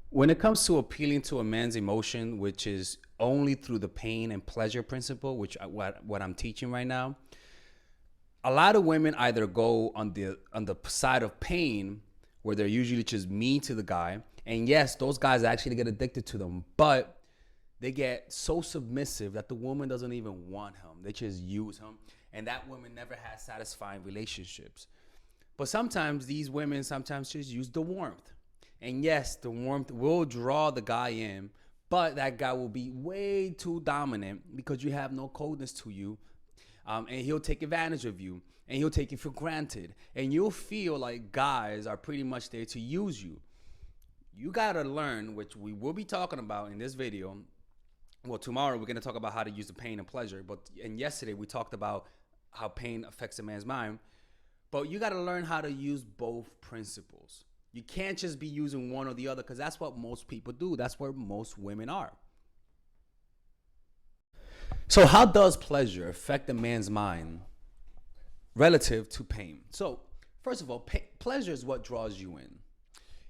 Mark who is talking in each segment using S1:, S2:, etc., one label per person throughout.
S1: When it comes to appealing to a man's emotion, which is only through the pain and pleasure principle, which what I'm teaching right now, a lot of women either go on the side of pain, where they're usually just mean to the guy, and yes, those guys actually get addicted to them, but they get so submissive that the woman doesn't even want him. They just use him, and that woman never has satisfying relationships. But sometimes these women sometimes just use the warmth. And yes, the warmth will draw the guy in, but that guy will be way too dominant because you have no coldness to you. And he'll take advantage of you, and he'll take you for granted. And you'll feel like guys are pretty much there to use you. You gotta learn, which we will be talking about in this video. Well, tomorrow we're gonna talk about how to use the pain and pleasure. And yesterday we talked about how pain affects a man's mind. But you gotta learn how to use both principles. You can't just be using one or the other, because that's what most people do. That's where most women are. So how does pleasure affect a man's mind relative to pain? So first of all, pleasure is what draws you in.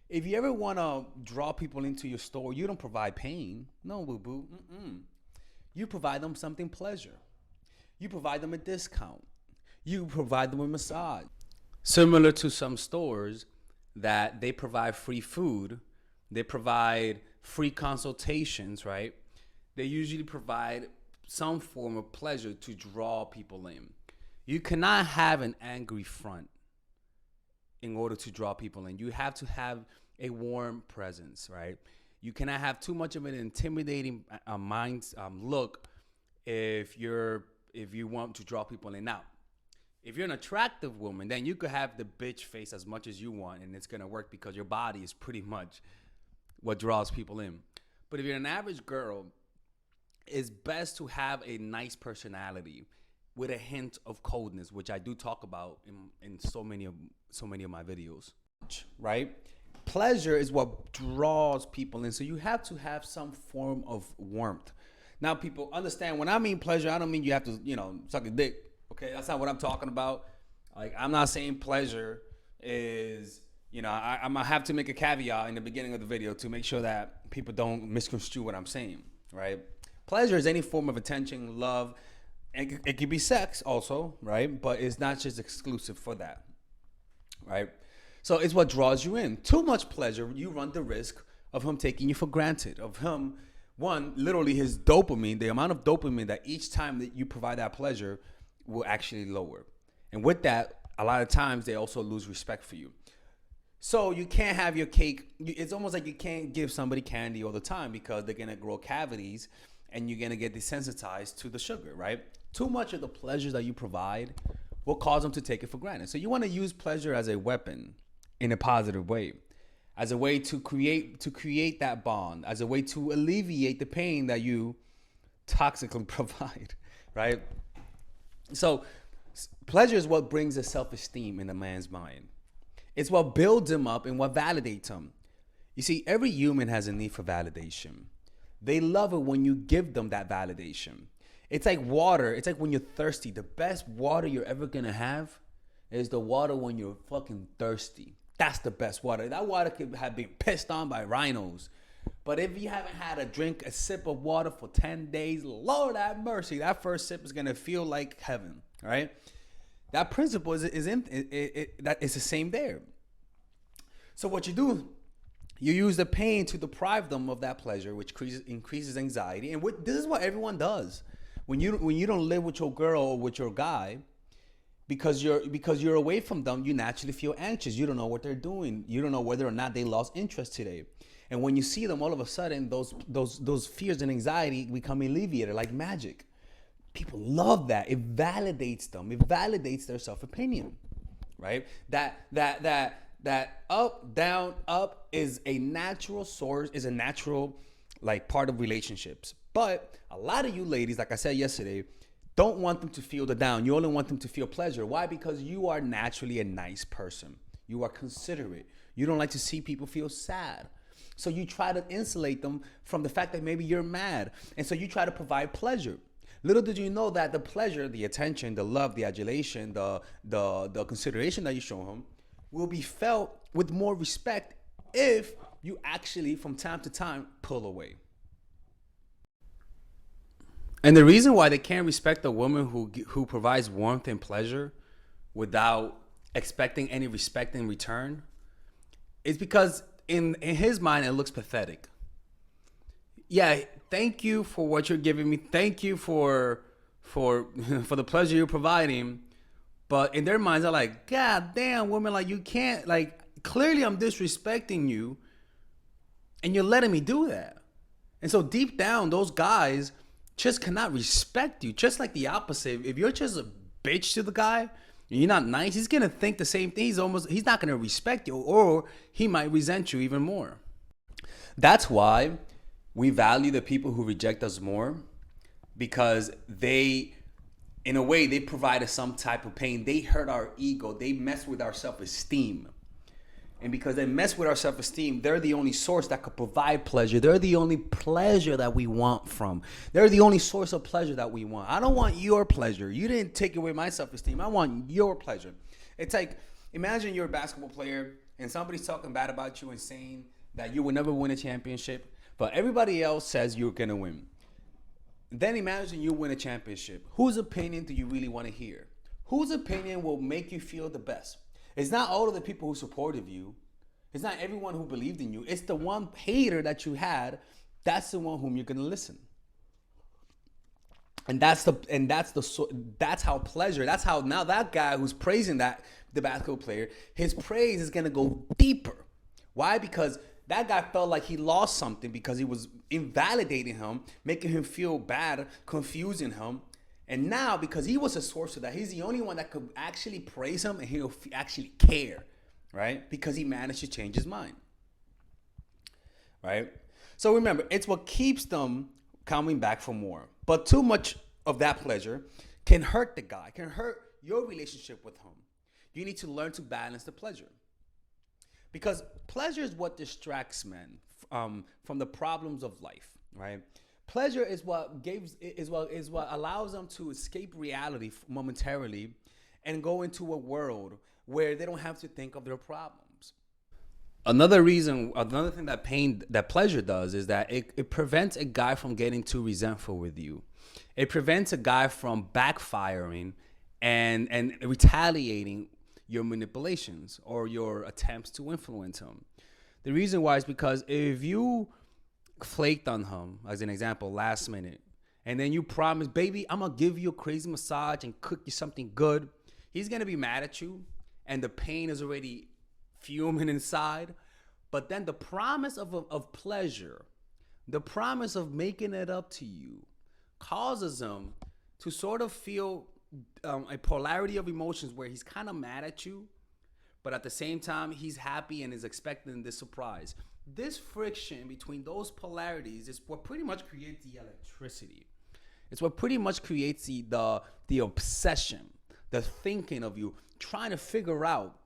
S1: If you ever want to draw people into your store, you don't provide pain. No, boo-boo. You provide them something pleasure. You provide them a discount. You provide them a massage. Similar to some stores that they provide free food, they provide free consultations, right? They usually provide some form of pleasure to draw people in. You cannot have an angry front in order to draw people in. You have to have a warm presence, right? You cannot have too much of an intimidating look if you want to draw people in. Now, if you're an attractive woman, then you could have the bitch face as much as you want, and it's gonna work because your body is pretty much what draws people in. But if you're an average girl, it's best to have a nice personality with a hint of coldness, which I do talk about in so many of my videos, right? Pleasure is what draws people in, so you have to have some form of warmth. Now, people understand when I mean pleasure, I don't mean you have to, suck a dick. Okay, that's not what I'm talking about. Like, I'm not saying pleasure is, I'm gonna have to make a caveat in the beginning of the video to make sure that people don't misconstrue what I'm saying, right? Pleasure is any form of attention, love, and it could be sex also, right? But it's not just exclusive for that, right? So it's what draws you in. Too much pleasure, you run the risk of him taking you for granted, of him, literally his dopamine, the amount of dopamine that each time that you provide that pleasure will actually lower. And with that, a lot of times they also lose respect for you. So you can't have your cake. It's almost like you can't give somebody candy all the time because they're going to grow cavities and you're going to get desensitized to the sugar, right? Too much of the pleasures that you provide will cause them to take it for granted. So you want to use pleasure as a weapon in a positive way, as a way to create that bond, as a way to alleviate the pain that you toxically provide, right? So pleasure is what brings a self-esteem in a man's mind. It's what builds him up and what validates him. You see, every human has a need for validation. They love it when you give them that validation. It's like water. It's like when you're thirsty. The best water you're ever going to have is the water when you're fucking thirsty. That's the best water. That water could have been pissed on by rhinos. But if you haven't had a sip of water for 10 days, Lord have mercy, that first sip is going to feel like heaven, right? That principle is the same there. So what you do, you use the pain to deprive them of that pleasure, which increases anxiety. And this is what everyone does. When you don't live with your girl or with your guy, because you're away from them, you naturally feel anxious. You don't know what they're doing. You don't know whether or not they lost interest today. And when you see them, all of a sudden, those fears and anxiety become alleviated like magic. People love that. It validates them. It validates their self-opinion, right? That up, down, up is a natural source, is a natural part of relationships. But a lot of you ladies, like I said yesterday, don't want them to feel the down. You only want them to feel pleasure. Why? Because you are naturally a nice person. You are considerate. You don't like to see people feel sad. So you try to insulate them from the fact that maybe you're mad. And so you try to provide pleasure. Little did you know that the pleasure, the attention, the love, the adulation, the consideration that you show him will be felt with more respect if you actually, from time to time, pull away. And the reason why they can't respect a woman who provides warmth and pleasure without expecting any respect in return is because in his mind it looks pathetic. Yeah, thank you for what you're giving me. Thank you for for the pleasure you're providing. But in their minds, they're like, God damn, woman, like you can't, like clearly I'm disrespecting you, and you're letting me do that. And so deep down, those guys just cannot respect you. Just like the opposite. If you're just a bitch to the guy, and you're not nice, he's gonna think the same thing. He's not gonna respect you, or he might resent you even more. That's why we value the people who reject us more, because they, in a way, they provide us some type of pain. They hurt our ego. They mess with our self-esteem. And because they mess with our self-esteem, they're the only source that could provide pleasure. They're the only pleasure that we want from. They're the only source of pleasure that we want. I don't want your pleasure. You didn't take away my self-esteem. I want your pleasure. It's like, imagine you're a basketball player and somebody's talking bad about you and saying that you will never win a championship, but everybody else says you're going to win. Then imagine you win a championship. Whose opinion do you really want to hear? Whose opinion will make you feel the best? It's not all of the people who supported you. It's not everyone who believed in you. It's the one hater that you had. That's the one whom you're going to listen. And that's how pleasure. That's how now that guy who's praising the basketball player, his praise is going to go deeper. Why? Because that guy felt like he lost something because he was invalidating him, making him feel bad, confusing him. And now, because he was a source of that, he's the only one that could actually praise him and he'll actually care, right? Because he managed to change his mind, right? So remember, it's what keeps them coming back for more. But too much of that pleasure can hurt the guy, can hurt your relationship with him. You need to learn to balance the pleasure. Because pleasure is what distracts men from the problems of life, right? Pleasure is what allows them to escape reality momentarily and go into a world where they don't have to think of their problems. Another thing that pleasure does is that it prevents a guy from getting too resentful with you. It prevents a guy from backfiring and retaliating your manipulations or your attempts to influence him. The reason why is because if you flaked on him, as an example, last minute, and then you promise, baby, I'm gonna give you a crazy massage and cook you something good, he's gonna be mad at you, and the pain is already fuming inside. But then the promise of pleasure, the promise of making it up to you, causes him to sort of feel a polarity of emotions where he's kind of mad at you, but at the same time he's happy and is expecting this surprise. This friction between those polarities is what pretty much creates the electricity. It's what pretty much creates the obsession, the thinking of you trying to figure out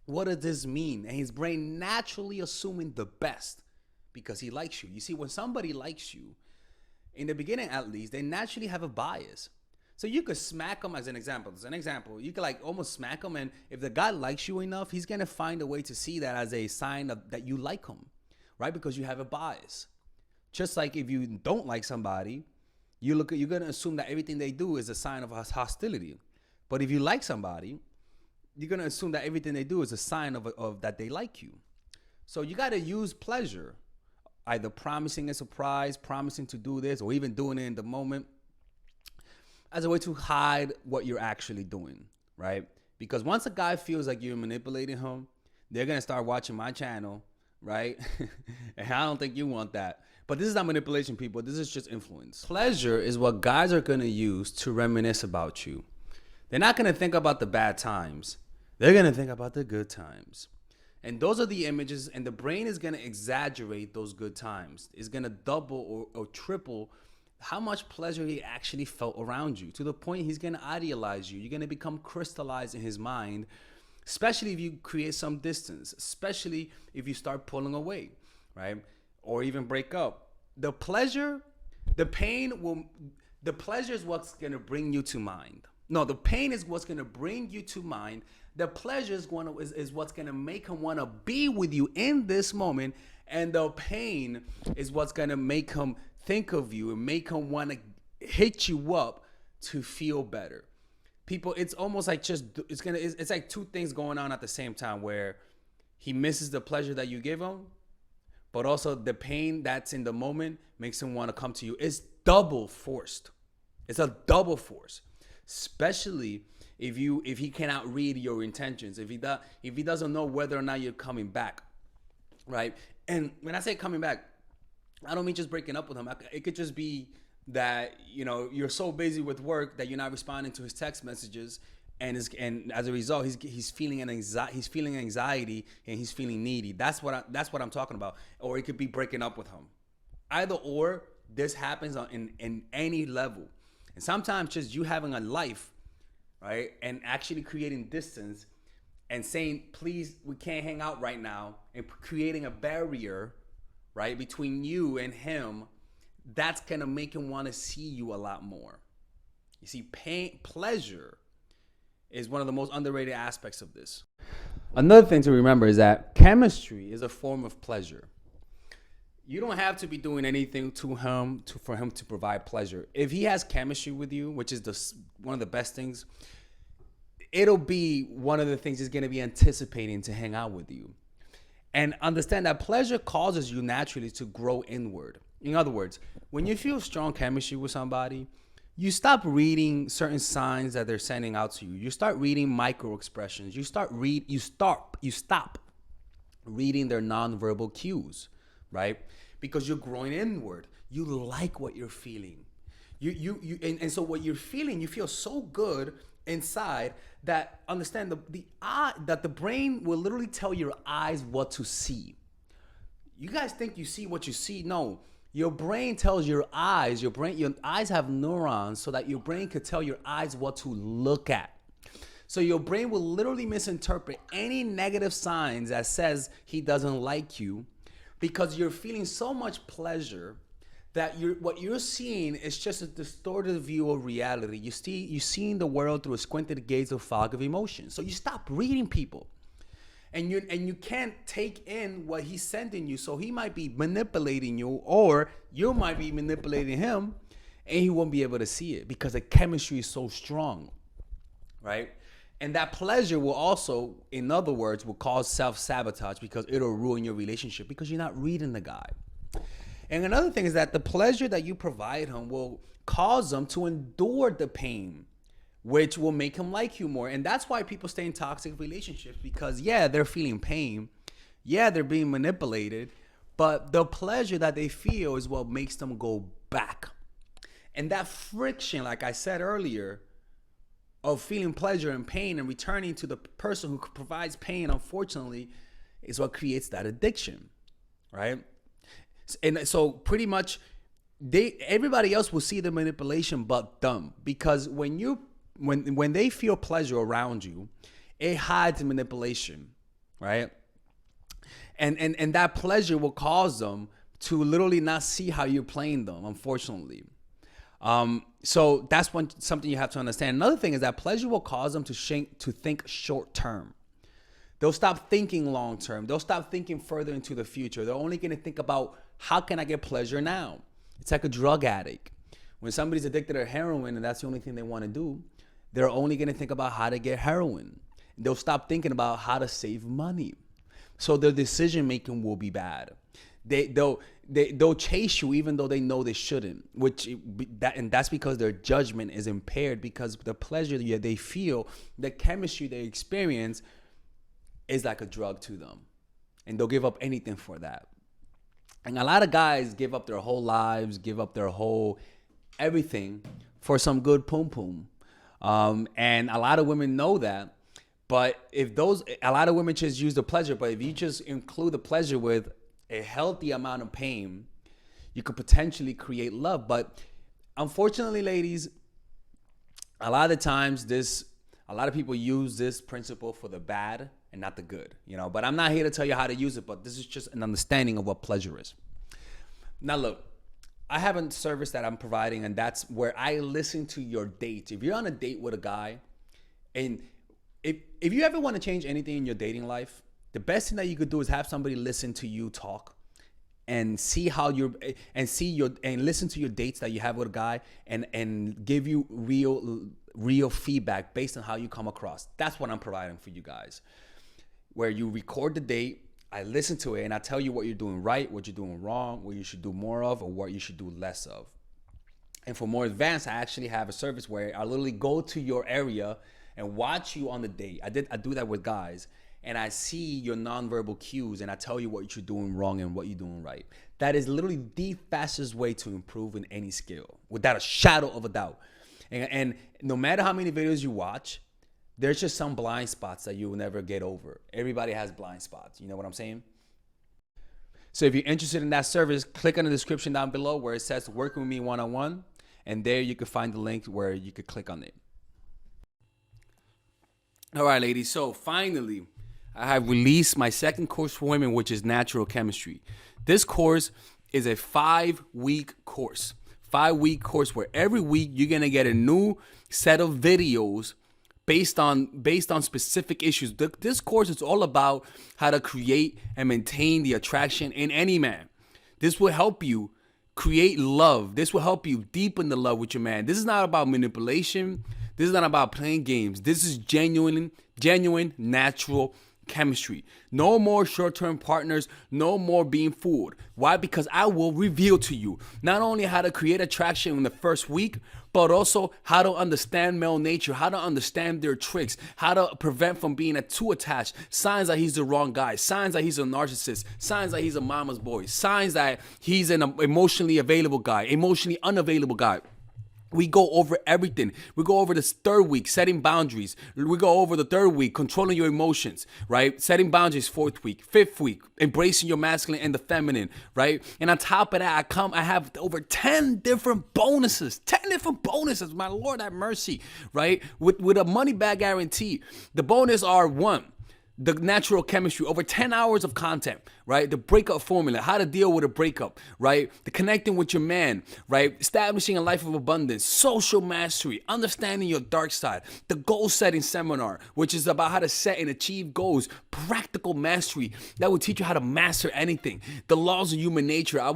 S1: what does this mean, and his brain naturally assuming the best because he likes you. You see, when somebody likes you, in the beginning at least, they naturally have a bias. So you could smack him as an example. You could like almost smack him, and if the guy likes you enough, he's gonna find a way to see that as a sign that you like him, right? Because you have a bias. Just like if you don't like somebody, you're gonna assume that everything they do is a sign of hostility. But if you like somebody, you're gonna assume that everything they do is a sign of that they like you. So you gotta use pleasure, either promising a surprise, promising to do this, or even doing it in the moment, as a way to hide what you're actually doing, right? Because once a guy feels like you're manipulating him, they're gonna start watching my channel, right? And I don't think you want that. But this is not manipulation, people. This is just influence. Pleasure is what guys are gonna use to reminisce about you. They're not gonna think about the bad times. They're gonna think about the good times. And those are the images, and the brain is gonna exaggerate those good times. It's gonna double or triple how much pleasure he actually felt around you, to the point he's gonna idealize you. You're gonna become crystallized in his mind, especially if you create some distance, especially if you start pulling away, right? Or even break up. The pleasure is what's gonna bring you to mind. No, the pain is what's gonna bring you to mind. The pleasure is what's gonna make him wanna be with you in this moment And the pain is what's gonna make him think of you and make him want to hit you up to feel better. People, it's almost like it's like two things going on at the same time, where he misses the pleasure that you give him, but also the pain that's in the moment makes him want to come to you. It's double forced. It's a double force, especially if he cannot read your intentions, if he doesn't know whether or not you're coming back, right? And when I say coming back, I don't mean just breaking up with him. It could just be that, you know, you're so busy with work that you're not responding to his text messages, and as a result, he's feeling anxiety and he's feeling needy. That's what I'm talking about. Or it could be breaking up with him. Either or, this happens in any level. And sometimes just you having a life, right, and actually creating distance and saying, please, we can't hang out right now, and creating a barrier, right, between you and him, that's gonna make him want to see you a lot more. You see, pleasure is one of the most underrated aspects of this. Another thing to remember is that chemistry is a form of pleasure. You don't have to be doing anything to him for him to provide pleasure. If he has chemistry with you, which is one of the best things, it'll be one of the things he's going to be anticipating to hang out with you. And understand that pleasure causes you naturally to grow inward. In other words, when you feel strong chemistry with somebody, you stop reading certain signs that they're sending out to you. You start reading micro expressions. You stop reading their nonverbal cues, right? Because you're growing inward. You like what you're feeling. And so what you're feeling, you feel so good inside that understand that the brain will literally tell your eyes what to see. You guys think you see what you see? No. Your brain tells your eyes have neurons so that your brain could tell your eyes what to look at. So your brain will literally misinterpret any negative signs that says he doesn't like you, because you're feeling so much pleasure that what you're seeing is just a distorted view of reality. You're seeing the world through a squinted gaze of fog of emotion. So you stop reading people. And you can't take in what he's sending you. So he might be manipulating you, or you might be manipulating him, and he won't be able to see it because the chemistry is so strong, right? And that pleasure will also, in other words, will cause self-sabotage, because it'll ruin your relationship because you're not reading the guy. And another thing is that the pleasure that you provide him will cause him to endure the pain, which will make him like you more. And that's why people stay in toxic relationships, because yeah, they're feeling pain. Yeah, they're being manipulated, but the pleasure that they feel is what makes them go back. And that friction, like I said earlier, of feeling pleasure and pain and returning to the person who provides pain, unfortunately, is what creates that addiction, right? And so pretty much everybody else will see the manipulation but them, because when they feel pleasure around you, it hides manipulation, right? And that pleasure will cause them to literally not see how you're playing them, unfortunately. So that's something you have to understand. Another thing is that pleasure will cause them to think short term. They'll stop thinking long term. They'll stop thinking further into the future. They're only going to think about, how can I get pleasure now? It's like a drug addict. When somebody's addicted to heroin and that's the only thing they want to do, they're only going to think about how to get heroin. They'll stop thinking about how to save money. So their decision making will be bad. They'll chase you even though they know they shouldn't, and that's because their judgment is impaired, because the pleasure they feel, the chemistry they experience is like a drug to them, and they'll give up anything for that. And a lot of guys give up their whole lives, give up their whole everything for some good poom poom. And a lot of women know that. But a lot of women just use the pleasure. But if you just include the pleasure with a healthy amount of pain, you could potentially create love. But unfortunately, ladies, a lot of the times a lot of people use this principle for the bad and not the good, but I'm not here to tell you how to use it, but this is just an understanding of what pleasure is. Now, look, I have a service that I'm providing, and that's where I listen to your dates. If you're on a date with a guy, and if you ever want to change anything in your dating life, the best thing that you could do is have somebody listen to you talk and see how you're and see your and listen to your dates that you have with a guy and give you real feedback based on how you come across. That's what I'm providing for you guys. Where you record the date, I listen to it, and I tell you what you're doing right, what you're doing wrong, what you should do more of, or what you should do less of. And for more advanced, I actually have a service where I literally go to your area and watch you on the date. I do that with guys, and I see your nonverbal cues, and I tell you what you're doing wrong and what you're doing right. That is literally the fastest way to improve in any skill, without a shadow of a doubt. And no matter how many videos you watch, there's just some blind spots that you will never get over. Everybody has blind spots. You know what I'm saying? So if you're interested in that service, click on the description down below where it says working with me one-on-one. And there you can find the link where you could click on it. All right, ladies. So finally, I have released my second course for women, which is natural chemistry. This course is a 5-week course. 5-week course where every week you're going to get a new set of videos based on specific issues. This course is all about how to create and maintain the attraction in any man. This will help you create love. This will help you deepen the love with your man. This is not about manipulation. This is not about playing games. This is genuine, natural chemistry. No more short-term partners. No more being fooled. Why? Because I will reveal to you not only how to create attraction in the first week, but also how to understand male nature, how to understand their tricks, how to prevent from being too attached, signs that he's the wrong guy, signs that he's a narcissist, signs that he's a mama's boy, signs that he's an emotionally available guy, emotionally unavailable guy. We go over everything. We go over this 3rd week, setting boundaries. We go over the 3rd week, controlling your emotions, right? Setting boundaries, 4th week. 5th week, embracing your masculine and the feminine, right? And on top of that, I have over 10 different bonuses. 10 different bonuses, my Lord have mercy, right? With a money back guarantee. The bonus are 1, the natural chemistry, over 10 hours of content, right? The breakup formula, how to deal with a breakup, right? The connecting with your man, right? Establishing a life of abundance, social mastery, understanding your dark side, the goal setting seminar, which is about how to set and achieve goals, practical mastery that will teach you how to master anything, the laws of human nature. I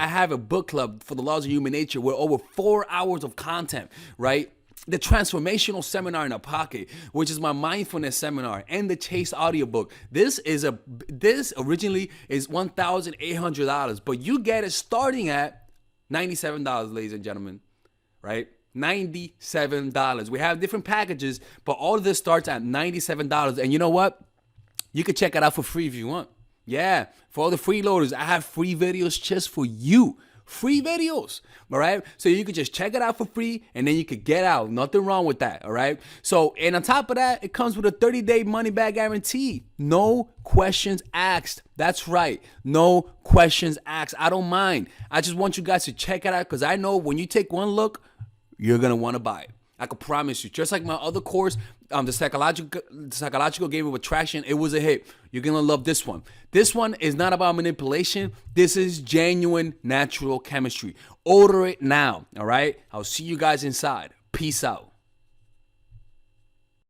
S1: have a book club for the laws of human nature with over 4 hours of content, right? The transformational seminar in a pocket, which is my mindfulness seminar, and the Chase audiobook. This originally is $1,800, but you get it starting at $97, ladies and gentlemen, right? $97. We have different packages, but all of this starts at $97. And you know what? You can check it out for free if you want. Yeah, for all the freeloaders, I have free videos just for you. Free videos, all right? So you could just check it out for free, and then you could get out. Nothing wrong with that, all right? So, and on top of that, it comes with a 30-day money-back guarantee. No questions asked. That's right. No questions asked. I don't mind. I just want you guys to check it out because I know when you take one look, you're going to want to buy it. I can promise you. Just like my other course, the psychological game of attraction, it was a hit. You're going to love this one. This one is not about manipulation. This is genuine natural chemistry. Order it now, all right? I'll see you guys inside. Peace out.